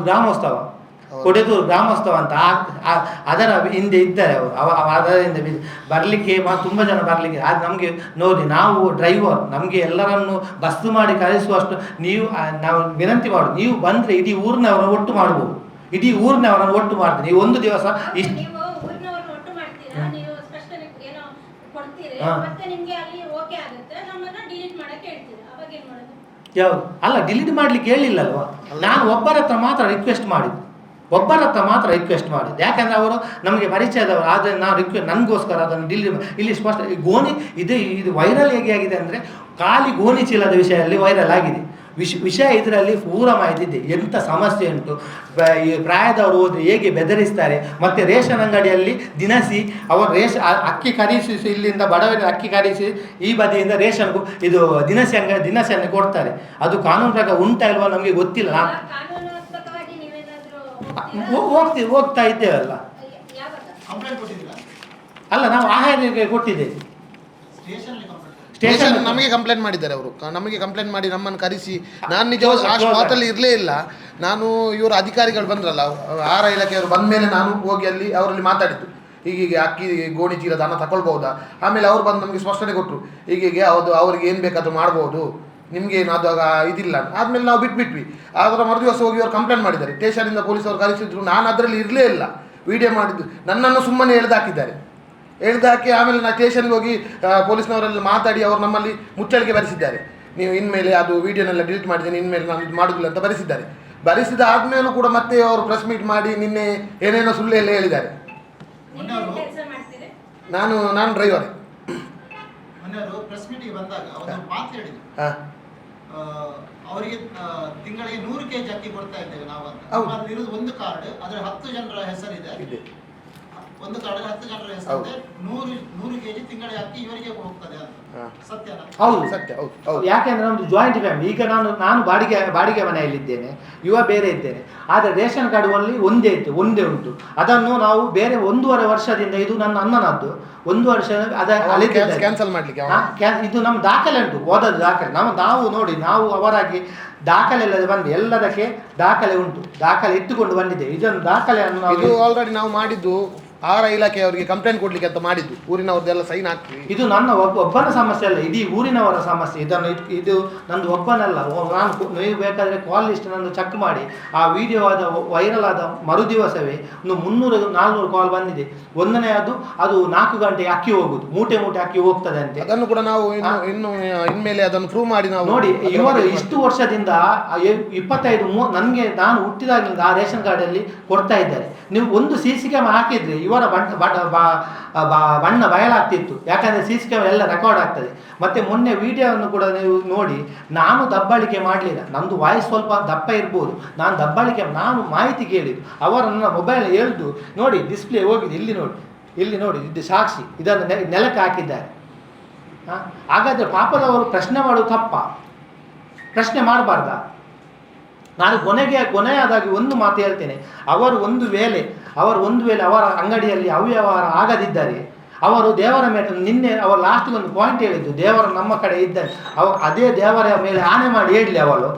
ಗ್ರಾಮೋತ್ಸವ, ಕೊಡೆದೂರು ಗ್ರಾಮೋತ್ಸವ ಅಂತ, ಅದರ ಹಿಂದೆ ಇದ್ದಾರೆ ಅವರು. ಅದರಿಂದ ಬರಲಿಕ್ಕೆ ತುಂಬ ಜನ ಬರಲಿಕ್ಕೆ, ಅದು ನಮಗೆ ನೋಡಿ, ನಾವು ಡ್ರೈವರ್, ನಮಗೆ ಎಲ್ಲರನ್ನು ಬಸ್ ಮಾಡಿ ಕಳಿಸುವಷ್ಟು ನಾವು ವಿನಂತಿ ಮಾಡೋದು, ನೀವು ಬಂದರೆ ಇಡೀ ಊರಿನವರನ್ನು ಒಟ್ಟು ಮಾಡ್ಬೋದು, ಇಡೀ ಊರಿನವರನ್ನು ಒಟ್ಟು ಮಾಡ್ತೀನಿ. ನೀವು ಒಂದು ದಿವಸ ಇಷ್ಟು ಯಾವುದು ಅಲ್ಲ, ಡಿಲೀಟ್ ಮಾಡಲಿಕ್ಕೆ ಹೇಳಿಲ್ಲಲ್ವ. ನಾನು ಒಬ್ಬರ ಹತ್ರ ಮಾತ್ರ ರಿಕ್ವೆಸ್ಟ್ ಮಾಡಿದ್ದು, ಯಾಕಂದರೆ ಅವರು ನಮಗೆ ಪರಿಚಯದವರು. ಆದರೆ ನಾನು ನನಗೋಸ್ಕರ ಅದನ್ನು ಡಿಲೀಟ್ ಇಲ್ಲಿ ಸ್ಪಷ್ಟ. ಇದು ವೈರಲ್ ಹೇಗೆ ಆಗಿದೆ ಅಂದರೆ, ಖಾಲಿ ಗೋಣಿ ಚೀಲದ ವಿಷಯದಲ್ಲಿ ವೈರಲ್ ಆಗಿದೆ. ವಿಷಯ ಇದರಲ್ಲಿ ಪೂರ ಮಾಹಿತಿ ಎಂಥ ಸಮಸ್ಯೆ ಉಂಟು, ಈ ಪ್ರಾಯದವರು ಹೋದರೆ ಹೇಗೆ ಬೆದರಿಸ್ತಾರೆ. ಮತ್ತು ರೇಷನ್ ಅಂಗಡಿಯಲ್ಲಿ ದಿನಸಿ ಅವರು ಅಕ್ಕಿ ಖರೀದಿಸಿ, ಇಲ್ಲಿಂದ ಬಡವರಿಗೆ ಅಕ್ಕಿ ಖರೀದಿಸಿ ಈ ಬದಿಯಿಂದ ರೇಷನ್ಗೂ ಇದು ದಿನಸಿಯನ್ನು ಕೊಡ್ತಾರೆ. ಅದು ಕಾನೂನು ಪ್ರಕಾರ ಉಂಟಾ ಇಲ್ವಾ ನಮಗೆ ಗೊತ್ತಿಲ್ಲ. ಹೋಗ್ತಾ ಇದ್ದೇವಲ್ಲ. ಅಲ್ಲ, ನಾವು ಆಹಾರಕ್ಕೆ ಕೊಟ್ಟಿದ್ದೇವೆ. ಸ್ಟೇಷನ್ ನಮಗೆ ಕಂಪ್ಲೇಂಟ್ ಮಾಡಿದ್ದಾರೆ ಅವರು, ನಮಗೆ ಕಂಪ್ಲೇಂಟ್ ಮಾಡಿ ನಮ್ಮನ್ನು ಕರೆಸಿ. ನಾನು ನಿಜವಾಗಿ ಆ ಸ್ಪಾಟಲ್ಲಿ ಇರಲೇ ಇಲ್ಲ. ನಾನು ಇವರು ಅಧಿಕಾರಿಗಳು ಬಂದ್ರಲ್ಲ, ಆಹಾರ ಇಲಾಖೆಯವರು ಬಂದ ಮೇಲೆ ನಾನು ಹೋಗಿ ಅಲ್ಲಿ ಅವರಲ್ಲಿ ಮಾತಾಡಿದ್ದು, ಹೀಗೆ ಅಕ್ಕಿ ಗೋಣಿ ಚೀಲದ ಹಣ ತಗೊಳ್ಬಹುದಾ. ಆಮೇಲೆ ಅವ್ರು ಬಂದು ನಮಗೆ ಸ್ಪಷ್ಟನೆ ಕೊಟ್ಟರು, ಹೀಗೆ ಅವ್ರಿಗೆ ಏನು ಬೇಕಾದರೂ ಮಾಡ್ಬೋದು, ನಿಮಗೆ ಏನು ಅದು ಇದಿಲ್ಲ. ಆದಮೇಲೆ ನಾವು ಬಿಟ್ಬಿಟ್ವಿ. ಅದರ ಮರುದಿವಸ ಹೋಗಿ ಅವ್ರು ಕಂಪ್ಲೇಂಟ್ ಮಾಡಿದ್ದಾರೆ. ಸ್ಟೇಷನಿಂದ ಪೊಲೀಸವರು ಕರೆಸಿದ್ರು. ನಾನು ಅದರಲ್ಲಿ ಇರಲೇ ಇಲ್ಲ, ವಿಡಿಯೋ ಮಾಡಿದ್ದು. ನನ್ನನ್ನು ಸುಮ್ಮನೆ ಎಳೆದಾಕಿದ್ದಾರೆ. ಎಳೆದಾಕಿ ಆಮೇಲೆ ನಾನು ಸ್ಟೇಷನ್ಗೆ ಹೋಗಿ ಪೊಲೀಸ್ನವರೆಲ್ಲ ಮಾತಾಡಿ ಅವರು ನಮ್ಮಲ್ಲಿ ಮುಚ್ಚಳಿಕೆ ಬರೆಸಿದ್ದಾರೆ. ನೀವು ಇನ್ಮೇಲೆ ಅದು ವಿಡಿಯೋನೆಲ್ಲ ಡಿಲೀಟ್ ಮಾಡಿದ್ದೇನೆ, ಇನ್ಮೇಲೆ ನಾನು ಇದು ಮಾಡೋದಿಲ್ಲ ಅಂತ ಬರೆಸಿದ್ದಾರೆ. ಬರೆಸಿದ ಆದಮೇಲೂ ಕೂಡ ಮತ್ತೆ ಅವರು ಪ್ರೆಸ್ ಮೀಟ್ ಮಾಡಿ ನಿನ್ನೆ ಏನೇನೋ ಸುಳ್ಳು ಎಲ್ಲ ಹೇಳಿದ್ದಾರೆ. ನಾನು ಡ್ರೈವರ್. ಪ್ರೆಸ್ ಮೀಟಿಗೆ ಬಂದಾಗ ಅವರು ಮಾತು ಹೇಳಿದ್ರು, ಅವರಿಗೆ ತಿಂಗಳಿಗೆ 100 kg ಅಕ್ಕಿ ಕೊಡ್ತಾ ಇದ್ದೇವೆ ನಾವು ಅಂತ. ಇರೋದು ಒಂದು ಕಾರ್ಡ್, ಅದರ 10 ಜನರ ಹೆಸರಿದೆ. ಒಂದು ಕಾರ್ಡ್ 10 ಜನರ ಹೆಸರಿದೆ. 100 kg ತಿಂಗಳಿಗೆ ಅಕ್ಕಿ ಇವರಿಗೆ ಹೋಗ್ತದೆ ಅಂತ. ಸತ್ಯನಾ? ಹೌದು, ಸತ್ಯ. ಹೌದು. ಯಾಕೆಂದ್ರೆ ನಮ್ದು ಜಾಯಿಂಟ್ ಫ್ಯಾಮಿಲಿ. ಈಗ ನಾನು ಬಾಡಿಗೆ ಮನೆಯಲ್ಲಿದ್ದೇನೆ, ಯುವ ಬೇರೆ ಇದ್ದೇನೆ. ಆದರೆ ರೇಷನ್ ಕಾರ್ಡ್ ಒಂದೇ ಉಂಟು. ಅದನ್ನು ನಾವು ಬೇರೆ 1.5 ವರ್ಷದಿಂದ, ಇದು ನನ್ನ ಅಣ್ಣನದ್ದು 1 ವರ್ಷ ಕ್ಯಾನ್ಸಲ್ ಮಾಡ್ಲಿಕ್ಕೆ ಇದು ನಮ್ಮ ದಾಖಲೆ ಉಂಟು, ಓದದ ದಾಖಲೆ. ನಾವು ಅವರಾಗಿ ದಾಖಲೆ ಇಲ್ಲದೆ ಬಂದು ಎಲ್ಲದಕ್ಕೆ ದಾಖಲೆ ಉಂಟು, ದಾಖಲೆ ಇಟ್ಟುಕೊಂಡು ಬಂದಿದೆ. ಇದನ್ನು ದಾಖಲೆಯನ್ನು ಇದು ಆಲ್ರೆಡಿ ನಾವು ಮಾಡಿದ್ದು ಆಹಾರ ಇಲಾಖೆಯವರಿಗೆ ಕಂಪ್ಲೇಂಟ್ ಕೊಡ್ಲಿಕ್ಕೆ ಅಂತ ಮಾಡಿದ್ದು. ಊರಿನವ್ರದ್ದೆಲ್ಲ ಸೈನ್ ಹಾಕ್ತೀವಿ. ಇದು ನನ್ನ ಒಬ್ಬನ ಸಮಸ್ಯೆ ಅಲ್ಲ, ಇಡೀ ಊರಿನವರ ಸಮಸ್ಯೆ. ಇದು ನಂದು ಒಬ್ಬನಲ್ಲ. ನೀವು ಬೇಕಾದರೆ ಕಾಲ್ ಲಿಸ್ಟ್ ನಂದು ಚೆಕ್ ಮಾಡಿ. ಆ ವಿಡಿಯೋ ವೈರಲ್ ಆದ ಮರುದಿವಸವೇ ಒಂದು 300-400 ಕಾಲ್ ಬಂದಿದೆ. ಒಂದನೇ ಅದು 4 ಗಂಟೆಗೆ ಅಕ್ಕಿ ಹೋಗುದು, ಮೂಟೆ ಅಕ್ಕಿ ಹೋಗ್ತದೆ ಅಂತ. ಅದನ್ನು ಕೂಡ ನಾವು ಇನ್ಮೇಲೆ ಅದನ್ನು ಪ್ರೂವ್ ಮಾಡಿ ನಾವು ನೋಡಿ. ಇವರು ಇಷ್ಟು ವರ್ಷದಿಂದ 25 ನನಗೆ ನಾನು ಹುಟ್ಟಿದಾಗಲಿಂದ ಆ ರೇಷನ್ ಕಾರ್ಡಲ್ಲಿ ಕೊಡ್ತಾ ಇದ್ದಾರೆ. ನೀವು ಒಂದು CC ಕ್ಯಾಮೆರಾ ಹಾಕಿದ್ರೆ ಇವರ ಬಣ್ಣ ಬಯಲಾಗ್ತಿತ್ತು. ಯಾಕಂದರೆ CC ಕ್ಯಾಮೆರಾ ಎಲ್ಲ ರೆಕಾರ್ಡ್ ಆಗ್ತದೆ. ಮತ್ತು ಮೊನ್ನೆ ವಿಡಿಯೋವನ್ನು ಕೂಡ ನೀವು ನೋಡಿ, ನಾನು ದಬ್ಬಾಳಿಕೆ ಮಾಡಲಿಲ್ಲ. ನಂದು ವಾಯ್ಸ್ ಸ್ವಲ್ಪ ದಪ್ಪ ಇರ್ಬೋದು, ನಾನು ಮಾಹಿತಿ ಕೇಳಿದ್ದು. ಅವರನ್ನು ಮೊಬೈಲ್ ಎಳೆದು ನೋಡಿ, ಡಿಸ್ಪ್ಲೇ ಹೋಗಿದೆ, ಇಲ್ಲಿ ನೋಡಿ ಇದು ಸಾಕ್ಷಿ. ಇದನ್ನು ನೆಲಕ್ಕೆ ಹಾಕಿದ್ದಾರೆ. ಹಾಗಾದರೆ ಪಾಪದವರು ಪ್ರಶ್ನೆ ಮಾಡೋದು ತಪ್ಪ? ಪ್ರಶ್ನೆ ಮಾಡಬಾರ್ದಾ? ನಾನು ಕೊನೆಯದಾಗಿ ಒಂದು ಮಾತು ಹೇಳ್ತೇನೆ. ಅವರು ಒಂದು ವೇಳೆ ಅವರ ಅಂಗಡಿಯಲ್ಲಿ ಅವ್ಯವಹಾರ ಆಗದಿದ್ದರೆ, ಅವರು ದೇವರ ಮೇಲೆ, ನಿನ್ನೆ ಅವರು ಲಾಸ್ಟ್ಗೆ ಒಂದು ಪಾಯಿಂಟ್ ಹೇಳಿದ್ದು, ದೇವರು ನಮ್ಮ ಕಡೆ ಇದ್ದಾರೆ. ಅದೇ ದೇವರ ಮೇಲೆ ಆಣೆ ಮಾಡಿ ಹೇಳಲಿ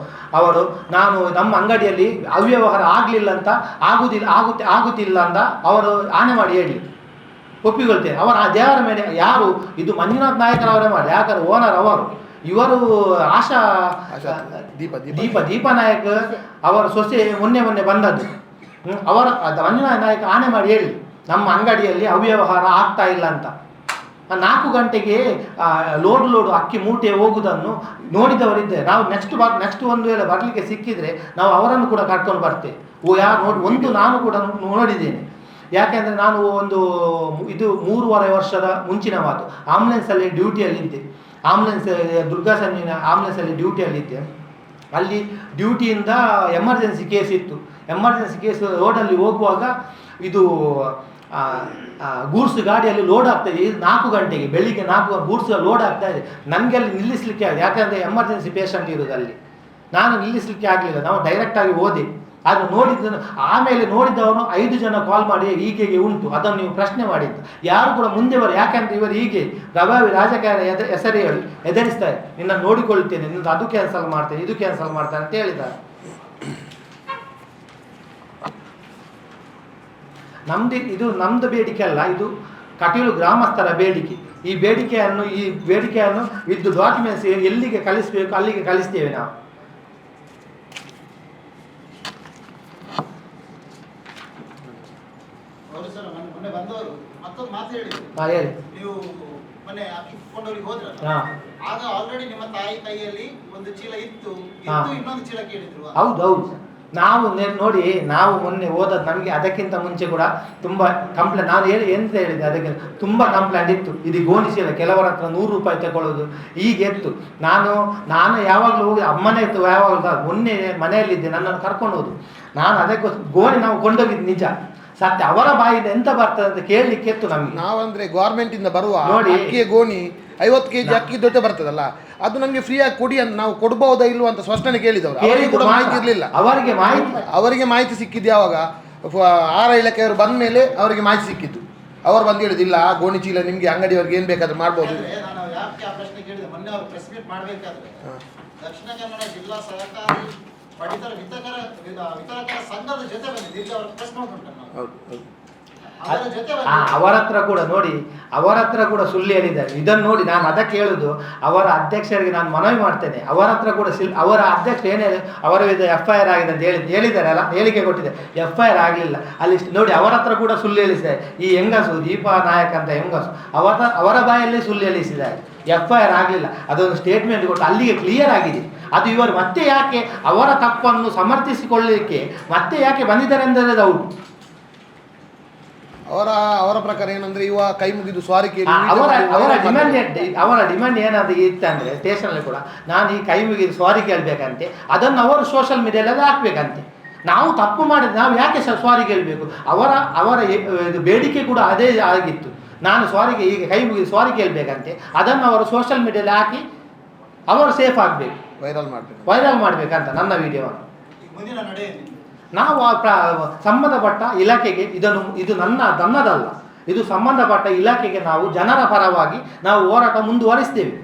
ಅವರು ನಾನು ನಮ್ಮ ಅಂಗಡಿಯಲ್ಲಿ ಅವ್ಯವಹಾರ ಆಗಲಿಲ್ಲ ಅಂತ, ಆಗುತ್ತಿಲ್ಲ ಅಂತ ಅವರು ಆಣೆ ಮಾಡಿ ಹೇಳಲಿ, ಒಪ್ಪಿಕೊಳ್ತೇನೆ. ಅವರು ಆ ದೇವರ ಮೇಲೆ ಯಾರು, ಇದು ಮಂಜುನಾಥ್ ನಾಯಕರವರೇ ಮಾಡಿ. ಯಾಕಂದ್ರೆ ಓನರ್ ಅವರು, ಇವರು ಆಶಾ ದೀಪ ನಾಯಕ್ ಅವರ ಸೊಸೆ ಮೊನ್ನೆ ಬಂದದ್ದು. ಅವರ ಮಂಜುನಾಥ್ ನಾಯಕ ಆಣೆ ಮಾಡಿ ಹೇಳಿ, ನಮ್ಮ ಅಂಗಡಿಯಲ್ಲಿ ಅವ್ಯವಹಾರ ಆಗ್ತಾ ಇಲ್ಲ ಅಂತ. 4 ಗಂಟೆಗೆ ಲೋಡ್ ಅಕ್ಕಿ ಮೂಟೆ ಹೋಗುವುದನ್ನು ನೋಡಿದವರಿದ್ದೆ. ನಾವು ನೆಕ್ಸ್ಟ್ ಒಂದು ವೇಳೆ ಬರಲಿಕ್ಕೆ ಸಿಕ್ಕಿದ್ರೆ ನಾವು ಅವರನ್ನು ಕೂಡ ಕರ್ಕೊಂಡು ಬರ್ತೇವೆ. ನಾನು ಕೂಡ ನೋಡಿದ್ದೇನೆ. ಯಾಕೆಂದರೆ ನಾನು ಇದು 3.5 ವರ್ಷದ ಮುಂಚಿನ ಮಾತು. ಆಂಬುಲೆನ್ಸಲ್ಲಿ ಡ್ಯೂಟಿಯಲ್ಲಿದ್ದೆ. ದುರ್ಗಾಸನ್ನಿನ ಆಂಬುಲೆನ್ಸಲ್ಲಿ ಡ್ಯೂಟಿಯಲ್ಲಿದ್ದೆ. ಅಲ್ಲಿ ಡ್ಯೂಟಿಯಿಂದ ಎಮರ್ಜೆನ್ಸಿ ಕೇಸ್ ಇತ್ತು. ಎಮರ್ಜೆನ್ಸಿ ಕೇಸ್ ರೋಡಲ್ಲಿ ಹೋಗುವಾಗ ಇದು ಗೂಡ್ಸ್ ಗಾಡಿಯಲ್ಲಿ ಲೋಡ್ ಆಗ್ತಾಯಿದೆ. 4 ಗಂಟೆಗೆ, ಬೆಳಿಗ್ಗೆ 4 ಗೂಡ್ಸ್ ಲೋಡ್ ಆಗ್ತಾ ಇದೆ. ನನಗೆ ಅಲ್ಲಿ ನಿಲ್ಲಿಸಲಿಕ್ಕೆ ಆಗಿದೆ. ಯಾಕಂದರೆ ಎಮರ್ಜೆನ್ಸಿ ಪೇಷಂಟ್ ಇರೋದಲ್ಲಿ ನಾನು ನಿಲ್ಲಿಸಲಿಕ್ಕೆ ಆಗಲಿಲ್ಲ. ನಾವು ಡೈರೆಕ್ಟಾಗಿ ಹೋದೆ. ಅದು ಆಮೇಲೆ ನೋಡಿದವನು 5 ಜನ ಕಾಲ್ ಮಾಡಿ ಹೀಗೆ ಉಂಟು, ಅದನ್ನು ನೀವು ಪ್ರಶ್ನೆ ಮಾಡಿದ್ದು. ಯಾರು ಕೂಡ ಮುಂದೆ ಯಾಕೆಂದ್ರೆ ಇವರು ಹೀಗೆ ಪ್ರಭಾವಿ ರಾಜಕಾರಣ ಹೆಸರೇ ಹೇಳಿ ಎದುರಿಸ್ತಾರೆ. ನಿನ್ನನ್ನು ನೋಡಿಕೊಳ್ತೇನೆ, ನಿನ್ನದು ಅದು ಕ್ಯಾನ್ಸಲ್ ಮಾಡ್ತೇನೆ, ಇದು ಕ್ಯಾನ್ಸಲ್ ಮಾಡ್ತಾರೆ ಅಂತ ಹೇಳಿದ್ದಾರೆ. ನಮ್ದು ಬೇಡಿಕೆ ಅಲ್ಲ, ಇದು ಕಟೀಲು ಗ್ರಾಮಸ್ಥರ ಬೇಡಿಕೆ. ಈ ಬೇಡಿಕೆಯನ್ನು ವಿದ್ ಡಾಕ್ಯುಮೆಂಟ್ಸ್ ಎಲ್ಲಿಗೆ ಕಳಿಸಬೇಕು ಅಲ್ಲಿಗೆ ಕಳಿಸ್ತೇವೆ ನಾವು. ಮೊನ್ನೆ ಬಂದವರು ಮತ್ತೊಂದು ಮಾತು ಹೇಳಿದ್ರು, ನೀವು ಮೊನ್ನೆ ಅಕ್ಕಿ ಕೊಂಡವರಿಗೆ ಹೋದ್ರಲ್ಲ, ಆಗ ಆಲ್ರೆಡಿ ನಿಮ್ಮ ತಾಯಿ ಕೈಯಲ್ಲಿ ಒಂದು ಚೀಲ ಇತ್ತು, ಇನ್ನೊಂದು ಚೀಲ ಕೇಳಿದ್ರು. ಹೌದು. ನಾವು ನೋಡಿ, ನಾವು ಮೊನ್ನೆ ಹೋದದ್ದು ನಮಗೆ ಅದಕ್ಕಿಂತ ಮುಂಚೆ ಕೂಡ ತುಂಬ ಕಂಪ್ಲೇಂಟ್, ನಾನು ಎಂತ ಹೇಳಿದೆ, ಅದಕ್ಕೆ ತುಂಬ ಕಂಪ್ಲೇಂಟ್ ಇತ್ತು. ಇದು ಗೋಣಿಸಿಲ್ಲ, ಕೆಲವರ ಹತ್ರ 100 ರೂಪಾಯಿ ತಗೊಳ್ಳೋದು ಹೀಗೆ ಇತ್ತು. ನಾನು ಯಾವಾಗಲೂ ಹೋಗಿ ಅಮ್ಮನೇ ಇತ್ತು, ಯಾವಾಗಲೂ ಮೊನ್ನೆ ಮನೆಯಲ್ಲಿದ್ದೆ, ನನ್ನನ್ನು ಕರ್ಕೊಂಡು ಹೋದು. ನಾನು ಅದಕ್ಕೋಸ್ಕರ ಗೋಣಿ ನಾವು ಕೊಂಡೋಗಿದ್ದು ನಿಜ, ಸತ್ಯ. ಅವರ ಬಾಯಿಂದ ಎಂತ ಬರ್ತದೆ ಅಂತ ಕೇಳಲಿಕ್ಕೆ ಇತ್ತು ನಮಗೆ. ನಾವಂದ್ರೆ ಗೌರ್ಮೆಂಟ್ ಇಂದ ಬರುವ ನೋಡಿ, ಅಕ್ಕಿಯ ಗೋಣಿ 50 kg ಅಕ್ಕಿ ದೊಡ್ಡ ಬರ್ತದಲ್ಲ, ಅದು ನಮಗೆ ಫ್ರೀಯಾಗಿ ಕೊಡಿ ಅಂತ ನಾವು ಕೊಡ್ಬಹುದಾ ಇಲ್ವಾ ಅಂತ ಸ್ಪಷ್ಟನೆ ಕೇಳಿದವರು. ಅವರಿಗೆ ಕೂಡ ಮಾಹಿತಿ ಇರಲಿಲ್ಲ. ಅವರಿಗೆ ಮಾಹಿತಿ ಸಿಕ್ಕಿದ್ದು ಯಾವಾಗ ಆಹಾರ ಇಲಾಖೆಯವರು ಬಂದ ಮೇಲೆ ಅವರಿಗೆ ಮಾಹಿತಿ ಸಿಕ್ಕಿತ್ತು. ಅವರು ಬಂದು ಹೇಳಿದಿಲ್ಲ, ಗೋಣಿ ಚೀಲ ನಿಮಗೆ ಅಂಗಡಿಯವ್ರಿಗೆ ಏನು ಬೇಕಾದ್ರೂ ಮಾಡ್ಬೋದು. ನಾನು ಯಾಕೆ ಆ ಪ್ರಶ್ನೆ ಕೇಳಿದೆ, ಮೊನ್ನೆ ಅವರು ಪ್ರೆಸ್ ಮೀಟ್ ಮಾಡಬೇಕಾದ್ರೆ ದಕ್ಷಿಣ ಕನ್ನಡ ಜಿಲ್ಲಾ ಸಹಕಾರಿ ಪಡಿತರ ವಿತರಕರ ಸಂಘದ ಜೊತೆ ಬಂದಿದೆ, ಇಲ್ಲಿ ಅವ್ರ ಪ್ರೆಸ್ ನೋಟ್ ಉಂಟು ನಾವು. ಅವರ ಹತ್ರ ಕೂಡ ನೋಡಿ, ಅವರ ಹತ್ರ ಕೂಡ ಸುಳ್ಳು ಹೇಳಿದ್ದಾರೆ. ಇದನ್ನು ನೋಡಿ ನಾನು ಅದಕ್ಕೆ ಹೇಳುದು, ಅವರ ಅಧ್ಯಕ್ಷರಿಗೆ ನಾನು ಮನವಿ ಮಾಡ್ತೇನೆ, ಅವರ ಹತ್ರ ಕೂಡ ಅವರ ಅಧ್ಯಕ್ಷ ಏನೇ ಅವರ ವಿರುದ್ಧ FIR ಆಗಿದೆ ಅಂತ ಹೇಳಿದ್ದಾರೆ ಅಲ್ಲ, ಹೇಳಿಕೆ ಕೊಟ್ಟಿದೆ, FIR ಆಗಲಿಲ್ಲ ಅಲ್ಲಿ ನೋಡಿ. ಅವರ ಹತ್ರ ಕೂಡ ಸುಳ್ಳು ಹೇಳಿಸಿದ್ದಾರೆ. ಈ ಹೆಂಗಸು ದೀಪಾ ನಾಯಕ್ ಅಂತ ಹೆಂಗಸು ಅವರ ಬಾಯಲ್ಲಿ ಸುಳ್ಳು ಹೇಳಿಸಿದ್ದಾರೆ, FIR ಆಗಲಿಲ್ಲ. ಅದೊಂದು ಸ್ಟೇಟ್ಮೆಂಟ್ ಕೊಟ್ಟು ಅಲ್ಲಿಗೆ ಕ್ಲಿಯರ್ ಆಗಿದೆ. ಅದು ಇವರು ಮತ್ತೆ ಯಾಕೆ ಅವರ ತಪ್ಪನ್ನು ಸಮರ್ಥಿಸಿಕೊಳ್ಳಲಿಕ್ಕೆ ಮತ್ತೆ ಯಾಕೆ ಬಂದಿದ್ದಾರೆ ಅಂದರೆ ಡೌಟ್. ಅವರ ಪ್ರಕಾರ ಏನಂದ್ರೆ ಇವ ಕೈ ಮುಗಿದು ಸ್ವಾರಿಕೆ ಅವರ ಡಿಮ್ಯಾಂಡ್ ಏನಾದ್ರು ಇತ್ತಂದ್ರೆ ಸ್ಟೇಷನಲ್ಲಿ ಕೂಡ ನಾನು ಈ ಕೈ ಮುಗಿದು ಸಾರಿ ಕೇಳಬೇಕಂತೆ, ಅದನ್ನು ಅವರು ಸೋಷಿಯಲ್ ಮೀಡಿಯಾದಲ್ಲಿ ಹಾಕ್ಬೇಕಂತೆ. ನಾವು ತಪ್ಪು ಮಾಡಿದ್ರೆ ನಾವು ಯಾಕೆ ಸಾರಿ ಕೇಳಬೇಕು? ಅವರ ಬೇಡಿಕೆ ಕೂಡ ಅದೇ ಆಗಿತ್ತು. ನಾನು ಈಗ ಕೈ ಮುಗಿದು ಸಾರಿ ಕೇಳಬೇಕಂತೆ, ಅದನ್ನು ಅವರು ಸೋಷಿಯಲ್ ಮೀಡಿಯಾದಲ್ಲಿ ಹಾಕಿ ಅವರು ಸೇಫ್ ಆಗಬೇಕು, ವೈರಲ್ ಮಾಡಬೇಕಂತ ನನ್ನ ವಿಡಿಯೋವನ್ನು. ನಾವು ಸಂಬಂಧಪಟ್ಟ ಇಲಾಖೆಗೆ ಇದು ನನ್ನದಲ್ಲ, ಇದು ಸಂಬಂಧಪಟ್ಟ ಇಲಾಖೆಗೆ ನಾವು ಜನರ ಪರವಾಗಿ ನಾವು ಹೋರಾಟ ಮುಂದುವರಿಸ್ತೇವೆ.